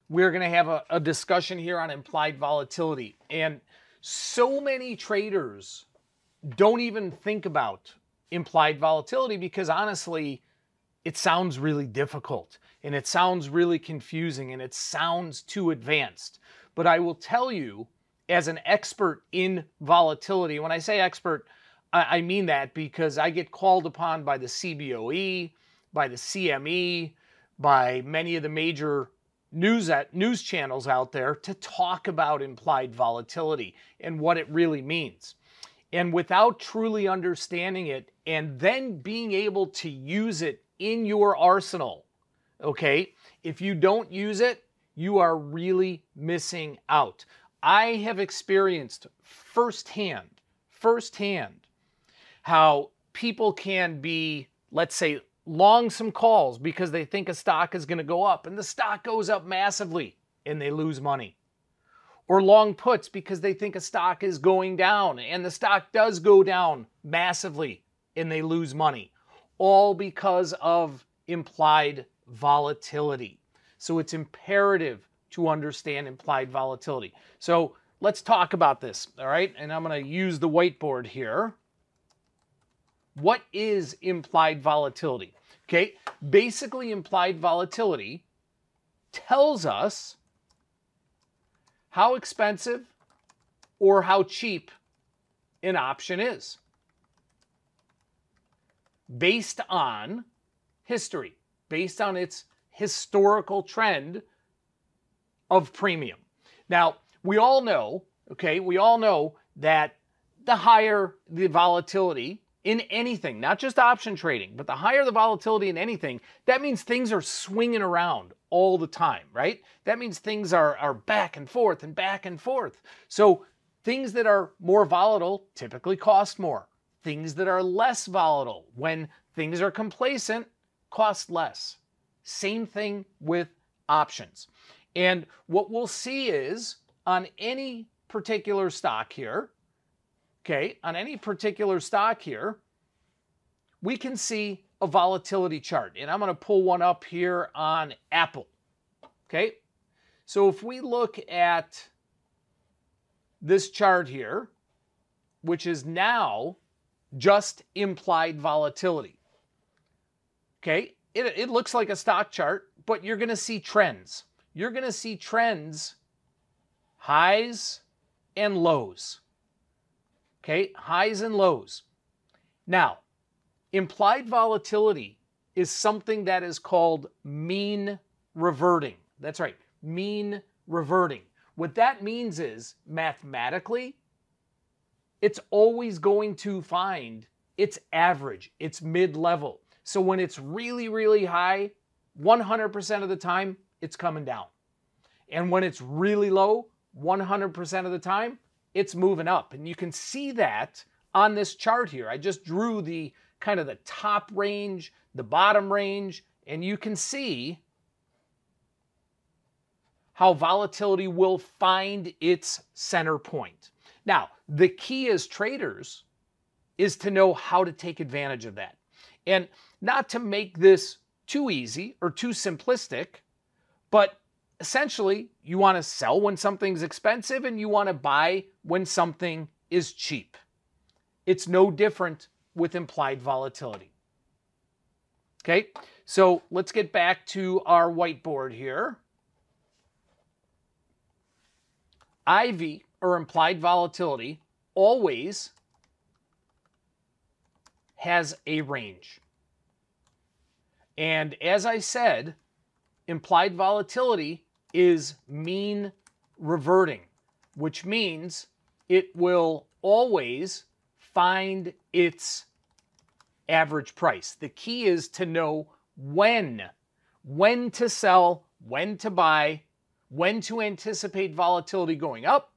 we're going to have a discussion here on implied volatility. And so many traders don't even think about implied volatility because honestly, it sounds really difficult and it sounds really confusing and it sounds too advanced. But I will tell you, as an expert in volatility, when I say expert, I mean that because I get called upon by the CBOE, by the CME, by many of the major news channels out there to talk about implied volatility and what it really means. And without truly understanding it and then being able to use it in your arsenal, okay, if you don't use it, you are really missing out. I have experienced firsthand how people can be, let's say, long some calls because they think a stock is going to go up and the stock goes up massively and they lose money. Or long puts because they think a stock is going down and the stock does go down massively and they lose money. All because of implied volatility. So it's imperative to understand implied volatility. So let's talk about this, all right? And I'm going to use the whiteboard here. What is implied volatility? Okay, basically implied volatility tells us how expensive or how cheap an option is based on history, based on its historical trend of premium. Now, we all know that the higher the volatility in anything, not just option trading, but the higher the volatility in anything, that means things are swinging around all the time, right? That means things are back and forth and back and forth. So things that are more volatile typically cost more. Things that are less volatile, when things are complacent, cost less. Same thing with options. And what we'll see is on any particular stock here, okay, on any particular stock here, we can see a volatility chart. And I'm going to pull one up here on Apple. Okay, so if we look at this chart here, which is now just implied volatility. Okay, it looks like a stock chart, but you're going to see trends. You're going to see trends, highs and lows. Okay, highs and lows. Now, implied volatility is something that is called mean reverting. That's right, mean reverting. What that means is, mathematically, it's always going to find its average, its mid-level. So when it's really, really high, 100% of the time, it's coming down. And when it's really low, 100% of the time, it's moving up. And you can see that on this chart here. I just drew the kind of the top range, the bottom range, and you can see how volatility will find its center point. Now, the key as traders is to know how to take advantage of that. And not to make this too easy or too simplistic, but essentially you want to sell when something's expensive and you want to buy when something is cheap. It's no different with implied volatility. Okay, so let's get back to our whiteboard here. IV, or implied volatility, always has a range. And as I said, implied volatility is mean reverting, which means it will always find its average price. The key is to know when to sell, when to buy, when to anticipate volatility going up,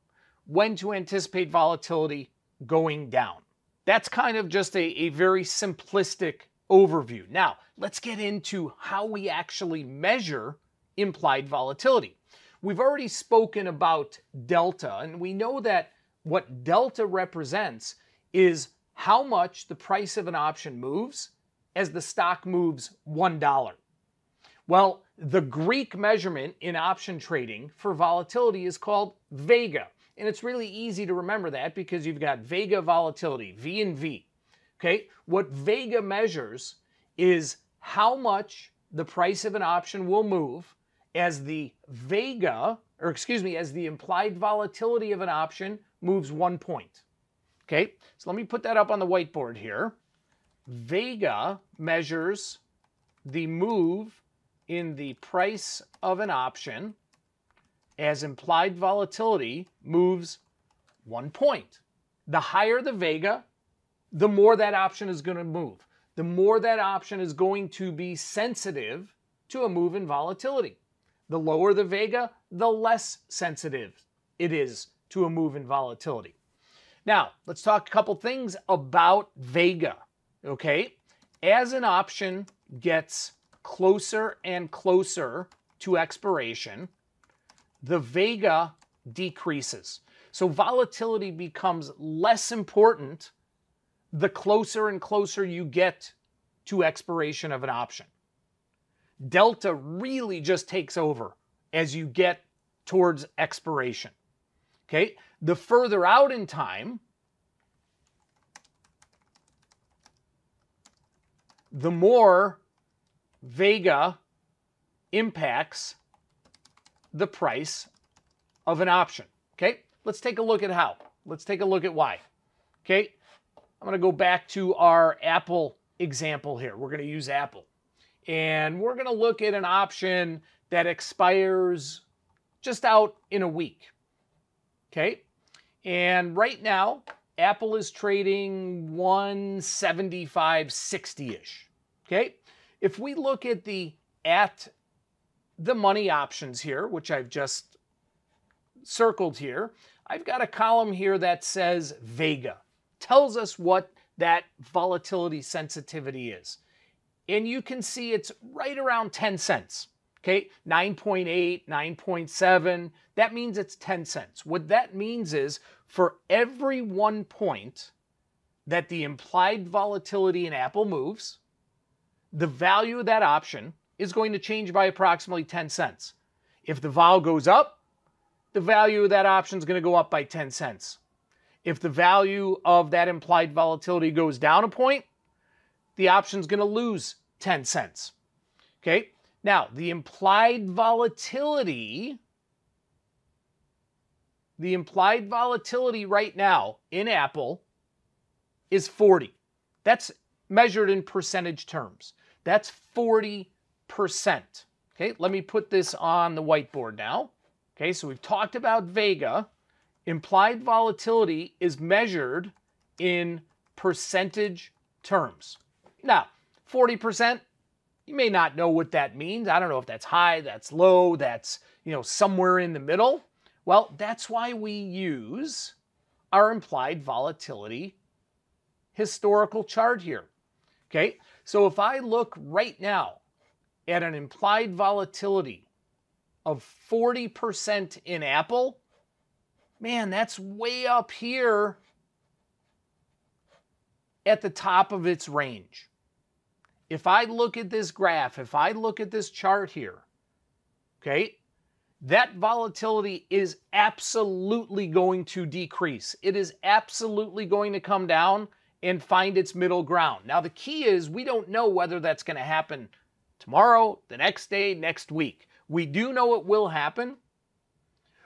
when to anticipate volatility going down. That's kind of just a very simplistic overview. Now, let's get into how we actually measure implied volatility. We've already spoken about delta, and we know that what delta represents is how much the price of an option moves as the stock moves $1. Well, The Greek measurement in option trading for volatility is called vega. And it's really easy to remember that because you've got vega volatility, V and V. Okay, what vega measures is how much the price of an option will move as the vega, or excuse me, as the implied volatility of an option moves 1 point. Okay, so let me put that up on the whiteboard here. Vega measures the move in the price of an option as implied volatility moves 1 point. The higher the vega, the more that option is going to move. The more that option is going to be sensitive to a move in volatility. The lower the vega, the less sensitive it is to a move in volatility. Now, let's talk a couple things about vega, okay? As an option gets closer and closer to expiration, the vega decreases. So volatility becomes less important the closer and closer you get to expiration of an option. Delta really just takes over as you get towards expiration. Okay? The further out in time, the more vega impacts the price of an option. Okay? Let's take a look at how. Let's take a look at why. Okay? I'm going to go back to our Apple example here. We're going to use Apple. And we're going to look at an option that expires just out in a week. Okay? And right now, Apple is trading 175.60-ish. Okay? If we look at the money options here, which I've just circled here, I've got a column here that says vega. Tells us what that volatility sensitivity is. And you can see it's right around 10 cents. Okay, 9.8, 9.7, that means it's 10 cents. What that means is for every 1 point that the implied volatility in Apple moves, the value of that option is going to change by approximately 10 cents. If the vol goes up, the value of that option is going to go up by 10 cents. If the value of that implied volatility goes down a point, the option is going to lose 10 cents. Okay? Now, the implied volatility right now in Apple is 40. That's measured in percentage terms. That's 40%. Okay, let me put this on the whiteboard now. Okay, so we've talked about vega. Implied volatility is measured in percentage terms. Now, 40%, you may not know what that means. I don't know if that's high, that's low, that's, somewhere in the middle. Well, that's why we use our implied volatility historical chart here. Okay, so if I look right now at an implied volatility of 40% in Apple, man, that's way up here at the top of its range. If I look at this graph, if I look at this chart here, okay, that volatility is absolutely going to decrease. It is absolutely going to come down and find its middle ground. Now, the key is we don't know whether that's going to happen tomorrow, the next day, next week. We do know it will happen,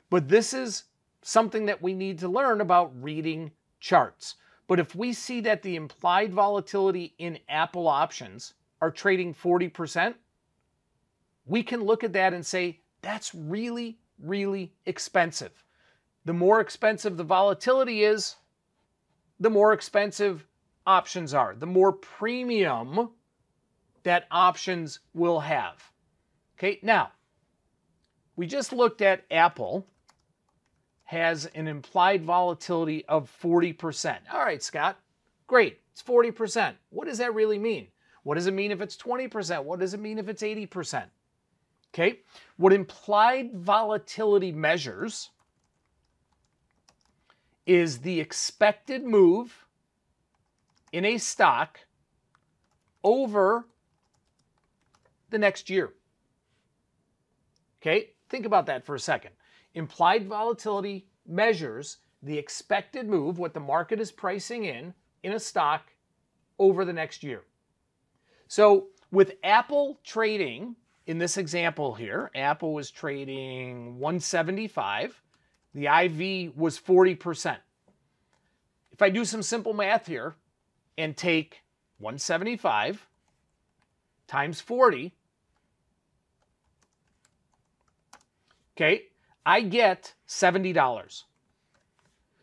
but this is something that we need to learn about reading charts. But if we see that the implied volatility in Apple options are trading 40%, we can look at that and say, that's really, really expensive. The more expensive the volatility is, the more expensive options are, the more premium that options will have. Okay, now, we just looked at Apple has an implied volatility of 40%. All right, Scott, great, it's 40%. What does that really mean? What does it mean if it's 20%? What does it mean if it's 80%? Okay, what implied volatility measures is the expected move in a stock over the next year. Okay, think about that for a second. Implied volatility measures the expected move, what the market is pricing in a stock over the next year. So with Apple trading, in this example here, Apple was trading 175. The IV was 40%. If I do some simple math here and take 175 times 40, okay, I get $70.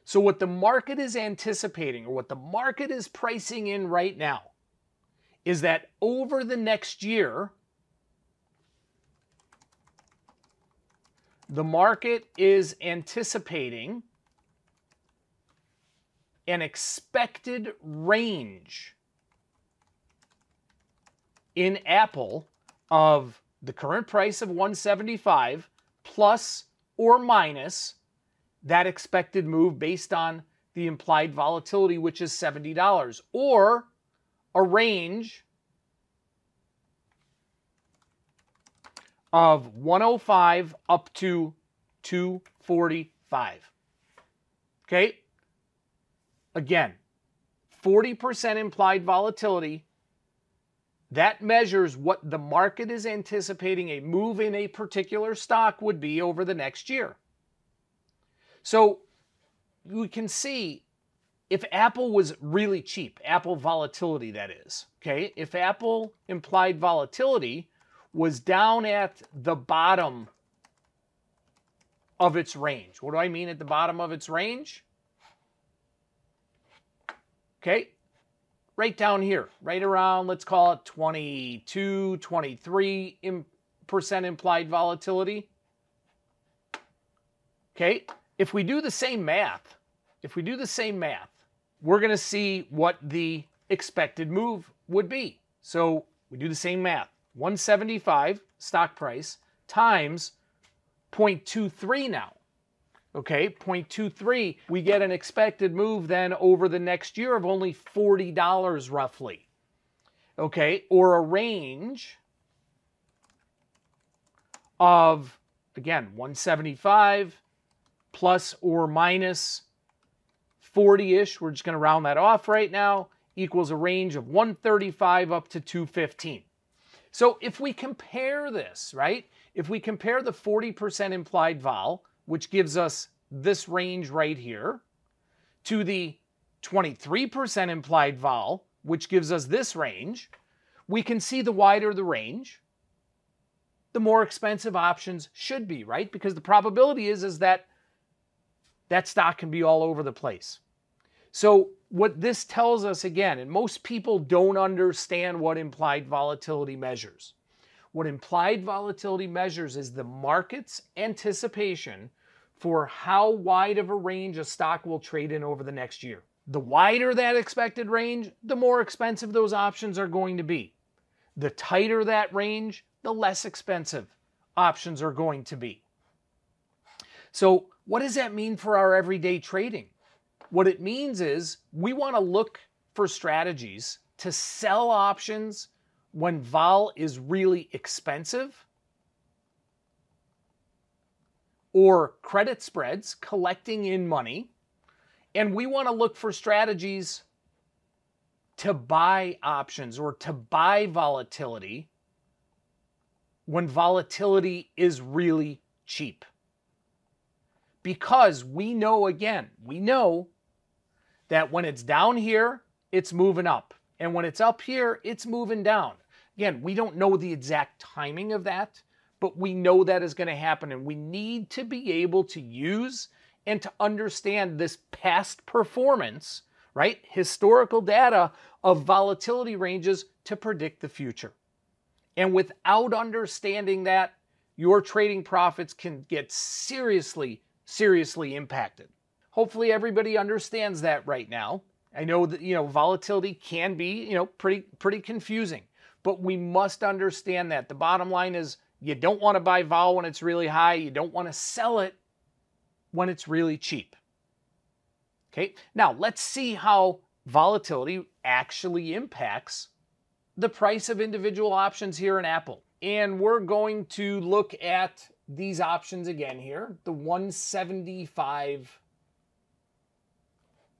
So what the market is anticipating, or what the market is pricing in right now, is that over the next year, the market is anticipating an expected range in Apple of the current price of 175 plus or minus that expected move based on the implied volatility, which is $70, or a range of 105 up to 245. Okay? Again, 40% implied volatility. That measures what the market is anticipating a move in a particular stock would be over the next year. So we can see if Apple was really cheap, Apple volatility that is, okay? If Apple implied volatility was down at the bottom of its range. What do I mean at the bottom of its range? Okay, right down here, right around, let's call it 22, 23% implied volatility. Okay, if we do the same math, we're going to see what the expected move would be. So we do the same math. 175 stock price times 0.23 now. Okay, 0.23, we get an expected move then over the next year of only $40 roughly. Okay, or a range of, again, 175 plus or minus 40-ish, we're just going to round that off right now, equals a range of 135 up to 215. So if we compare this, right, if we compare the 40% implied vol, which gives us this range right here, to the 23% implied vol, which gives us this range, we can see the wider the range, the more expensive options should be, right? Because the probability is that that stock can be all over the place. So what this tells us again, and most people don't understand what implied volatility measures. What implied volatility measures is the market's anticipation for how wide of a range a stock will trade in over the next year. The wider that expected range, the more expensive those options are going to be. The tighter that range, the less expensive options are going to be. So what does that mean for our everyday trading? What it means is we want to look for strategies to sell options when vol is really expensive, or credit spreads collecting in money, and we want to look for strategies to buy options or to buy volatility when volatility is really cheap. Because we know, again, we know that when it's down here, it's moving up. And when it's up here, it's moving down. Again, we don't know the exact timing of that, but we know that is going to happen. And we need to be able to use and to understand this past performance, right? Historical data of volatility ranges to predict the future. And without understanding that, your trading profits can get seriously impacted. Hopefully everybody understands that right now. I know that, volatility can be, pretty confusing, but we must understand that. The bottom line is you don't want to buy vol when it's really high. You don't want to sell it when it's really cheap. Okay, now let's see how volatility actually impacts the price of individual options here in Apple. And we're going to look at these options again here. The 175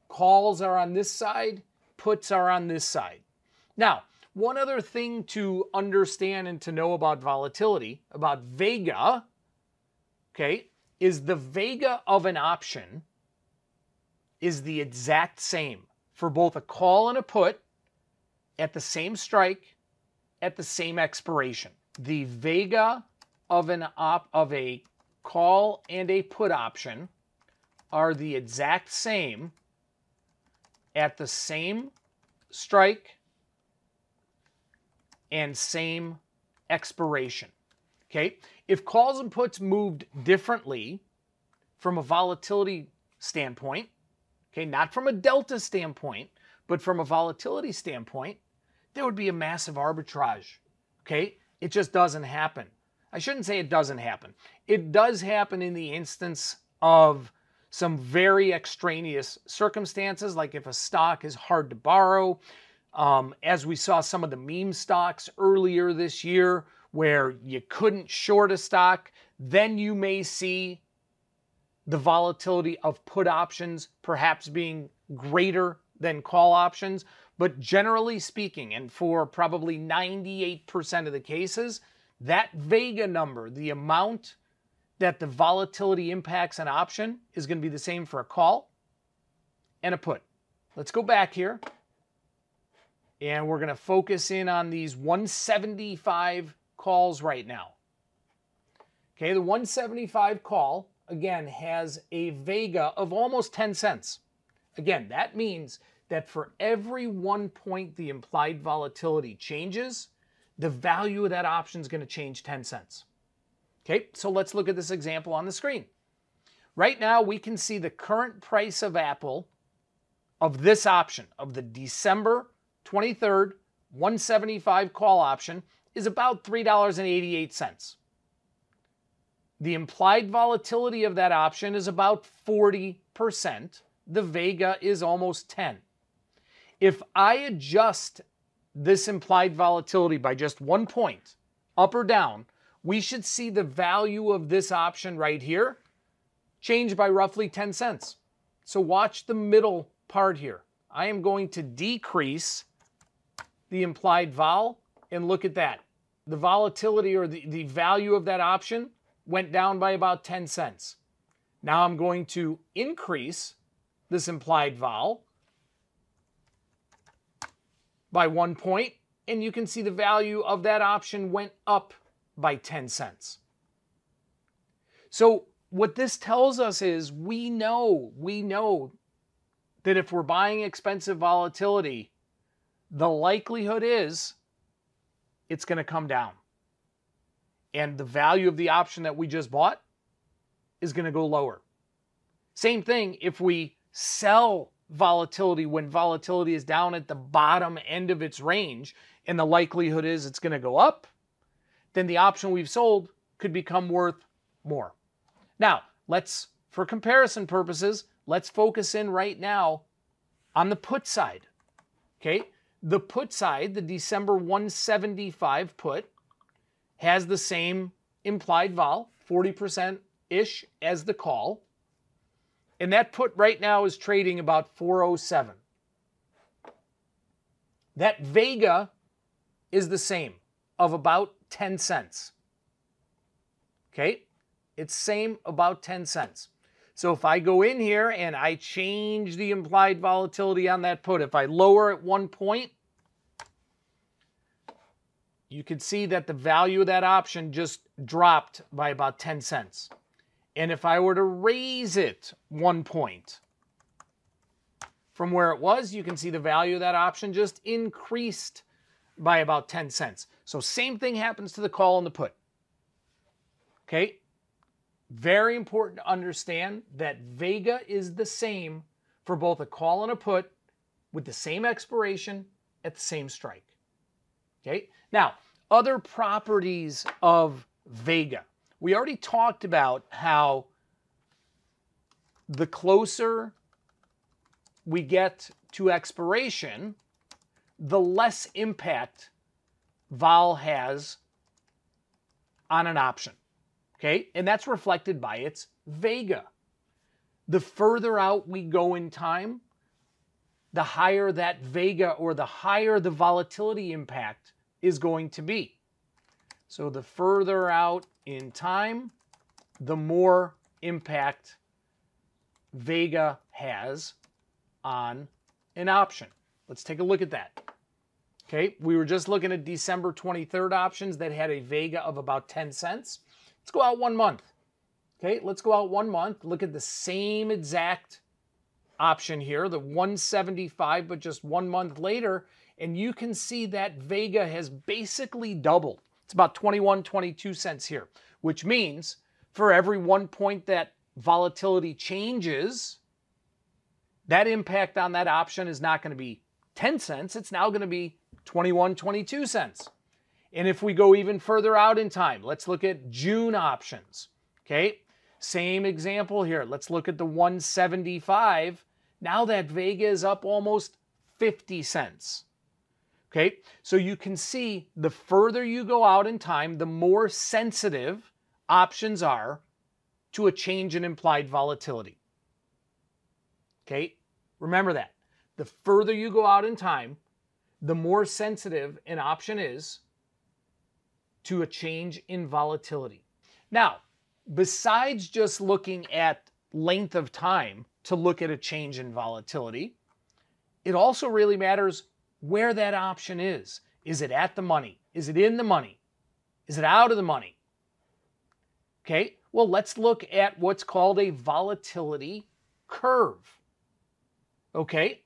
calls are on this side, puts are on this side. Now, one other thing to understand and to know about volatility, about vega, okay, is the vega of an option is the exact same for both a call and a put at the same strike, at the same expiration. The vega of a call and a put option are the exact same at the same strike and same expiration. Okay? If calls and puts moved differently from a volatility standpoint, okay, not from a delta standpoint, but from a volatility standpoint, there would be a massive arbitrage. Okay? It just doesn't happen. I shouldn't say it doesn't happen. It does happen in the instance of some very extraneous circumstances, like if a stock is hard to borrow, as we saw some of the meme stocks earlier this year where you couldn't short a stock, then you may see the volatility of put options perhaps being greater than call options. But generally speaking, and for probably 98% of the cases, that vega number, the amount that the volatility impacts an option, is going to be the same for a call and a put. Let's go back here. And we're going to focus in on these 175 calls right now. Okay, the 175 call, again, has a vega of almost 10 cents. Again, that means that for every 1 point the implied volatility changes, the value of that option is going to change 10 cents. Okay, so let's look at this example on the screen. Right now, we can see the current price of Apple of this option, of the December 23rd 175 call option, is about $3.88. The implied volatility of that option is about 40%. The vega is almost 10. If I adjust this implied volatility by just 1 point, up or down, we should see the value of this option right here change by roughly 10 cents. So watch the middle part here. I am going to decrease the implied vol, and look at that. The volatility or the value of that option went down by about 10 cents. Now I'm going to increase this implied vol by 1 point, and you can see the value of that option went up by 10 cents. So what this tells us is we know that if we're buying expensive volatility, the likelihood is it's going to come down. And the value of the option that we just bought is going to go lower. Same thing if we sell volatility when volatility is down at the bottom end of its range and the likelihood is it's going to go up, then the option we've sold could become worth more. Now, for comparison purposes, let's focus in right now on the put side. Okay? The put side, the December 175 put, has the same implied vol, 40%-ish as the call. And that put right now is trading about 407. That vega is the same, of about 10 cents. Okay? It's same, about 10 cents. So if I go in here and I change the implied volatility on that put, if I lower at 1 point, you can see that the value of that option just dropped by about 10 cents. And if I were to raise it 1 point from where it was, you can see the value of that option just increased by about 10 cents. So same thing happens to the call and the put. Okay? Very important to understand that vega is the same for both a call and a put with the same expiration at the same strike. Okay? Now, other properties of vega. We already talked about how the closer we get to expiration, the less impact vol has on an option. okay? And that's reflected by its vega. The further out we go in time, the higher that vega, or the higher the volatility impact is going to be. So the further out in time, the more impact vega has on an option. Let's take a look at that. Okay, we were just looking at December 23rd options that had a vega of about 10 cents. Let's go out 1 month. Okay, let's go out 1 month. Look at the same exact option here, the 175, but just 1 month later, and you can see that vega has basically doubled. It's about 21, 22 cents here, which means for every 1 point that volatility changes, that impact on that option is not going to be 10 cents. It's now going to be 21, 22 cents. And if we go even further out in time, let's look at June options. Okay, same example here. Let's look at the 175. Now that vega is up almost 50 cents. Okay, so you can see the further you go out in time, the more sensitive options are to a change in implied volatility. Okay, remember that. The further you go out in time, the more sensitive an option is to a change in volatility. Now, besides just looking at length of time to look at a change in volatility, it also really matters where that option is. Is it at the money? Is it in the money? Is it out of the money? Okay, well, let's look at what's called a volatility curve. Okay,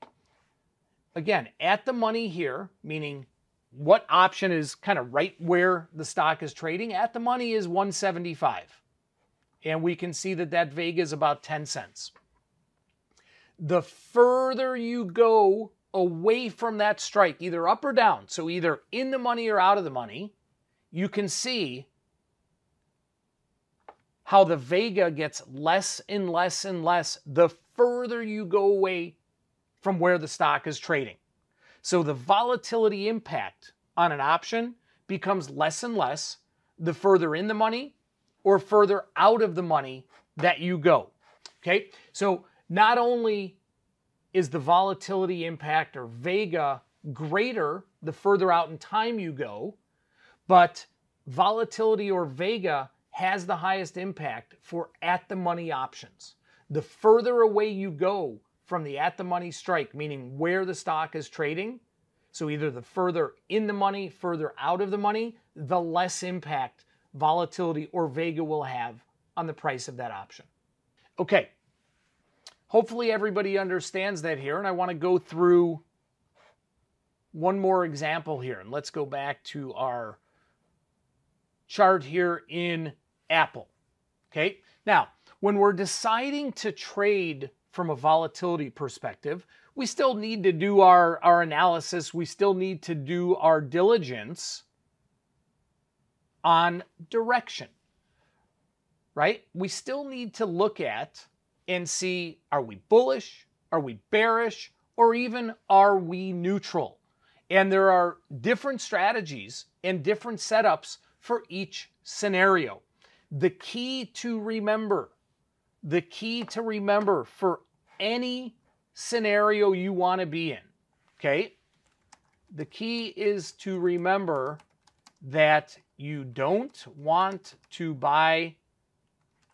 again, at the money here, meaning what option is kind of right where the stock is trading. At the money is 175. And we can see that that vega is about 10 cents. The further you go away from that strike, either up or down, so either in the money or out of the money, you can see how the vega gets less and less and less the further you go away from where the stock is trading. So the volatility impact on an option becomes less and less the further in the money or further out of the money that you go. Okay, so not only is the volatility impact, or vega, greater the further out in time you go, but volatility, or vega, has the highest impact for at-the-money options. The further away you go from the at-the-money strike, meaning where the stock is trading, so either the further in the money, further out of the money, the less impact volatility or vega will have on the price of that option. Okay, hopefully everybody understands that here, and I want to go through one more example here. And let's go back to our chart here in Apple. Okay, now when we're deciding to trade from a volatility perspective, we still need to do our analysis. We still need to do our diligence on direction, right? We still need to look at and see, are we bullish? Are we bearish? Or even are we neutral? And there are different strategies and different setups for each scenario. The key to remember for any scenario you want to be in, okay? The key is to remember that you don't want to buy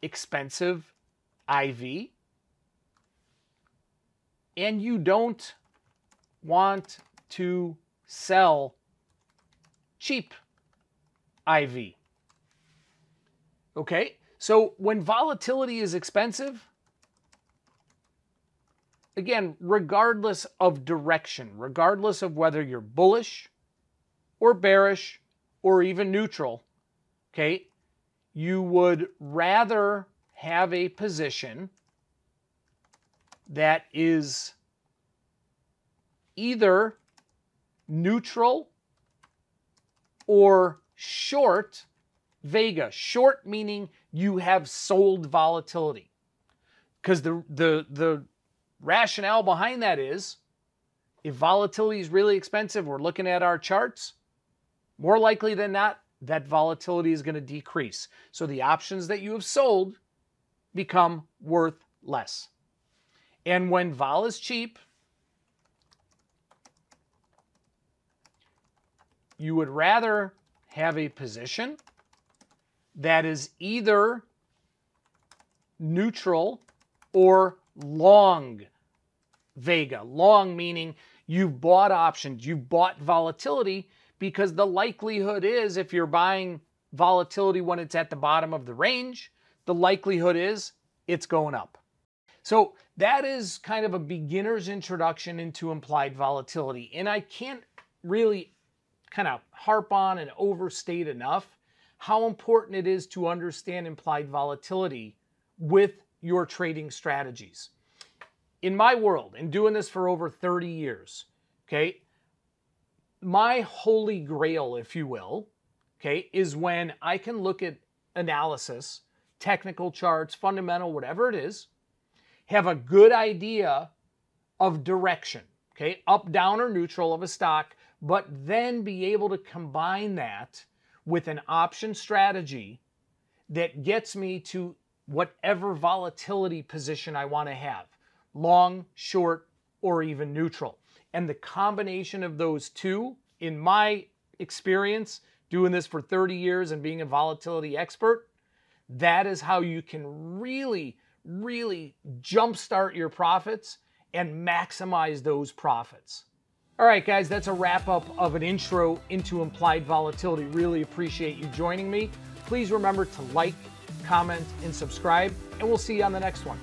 expensive IV, and you don't want to sell cheap IV. Okay, so when volatility is expensive, again, regardless of direction, regardless of whether you're bullish or bearish or even neutral, okay, you would rather have a position that is either neutral or short vega. Short meaning you have sold volatility. Because the rationale behind that is, if volatility is really expensive, we're looking at our charts, more likely than not, that volatility is going to decrease. So the options that you have sold become worth less. And when vol is cheap, you would rather have a position that is either neutral or long Vega. Long meaning you've bought options, you've bought volatility, because the likelihood is if you're buying volatility when it's at the bottom of the range, the likelihood is it's going up. So that is kind of a beginner's introduction into implied volatility. And I can't really kind of harp on and overstate enough how important it is to understand implied volatility with your trading strategies. In my world, and doing this for over 30 years, okay, my holy grail, if you will, okay, is when I can look at analysis, technical charts, fundamental, whatever it is, have a good idea of direction, okay, up, down, or neutral of a stock, but then be able to combine that with an option strategy that gets me to whatever volatility position I want to have, long, short, or even neutral. And the combination of those two, in my experience, doing this for 30 years and being a volatility expert, that is how you can really, really jumpstart your profits and maximize those profits. All right, guys, that's a wrap up of an intro into implied volatility. Really appreciate you joining me. Please remember to like, comment, and subscribe, and we'll see you on the next one.